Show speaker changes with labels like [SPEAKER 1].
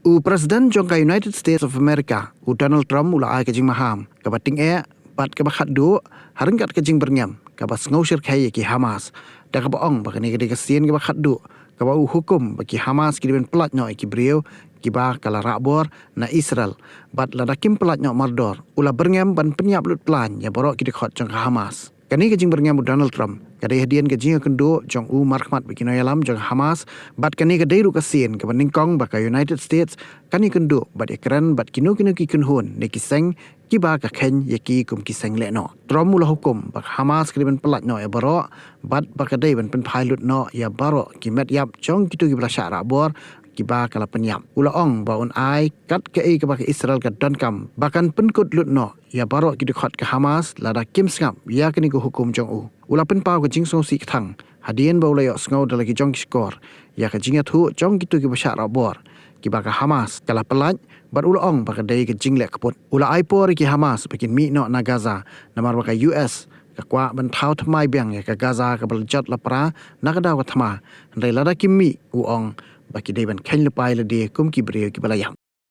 [SPEAKER 1] Presiden jongka United States of America, Donald Trump ula kajing maham, kabating bat kabakhat do, haringkat kajing berngam, kabas ngusir kaya ki Hamas, da kabaong bakani kadi kasian kabakhat do, kabau hukum bagi Hamas ki ben pelat no ki brio, ki ba kala rabor na Israel, bat ladakim pelat no mardor, ula berngam ban penyap lut plan ya borok ki dekhot jongka Hamas. Kani kajing berngam Donald Trump, kadai hadian kajing kendo jong markhmat bagi no yalam jong Hamas, bat kani kadai ru kasian ke kong baka United States, kani kendo bat ekran bat kino ki kunhun ne kiseng ki ba ka ken yaki kum kiseng le no. Trump mula hukum bak Hamas ki ben pelat no ya borok, bat baka dai ben pen pilot no ya borok ki met yap jong kitu ki belasyak rabor kiba kala penyam. Ula ong baun ai kat ke baka Israel ka dankam bahkan penkut lut no ya barok ki dekhot ke Hamas lada kim sngap ya kini ko hukum jong u. Ula pen pau ke jingsong si thang hadien ba ula yok ngau dalagi jong skor ya ke jinga thu jong kitu ki basyak rabor kiba ka Hamas kala pelat bat ula ong baka dai ke jinglek kaput. Ula ai por ki Hamas bikin mi no na Gaza namar baka US kakwa bentau thamai biang ya ke Gaza ka beljat lapra na kadaw ka thama ndai lada kim mi u ong baki dai ban khen lupai la de kum ki brio ki balayam.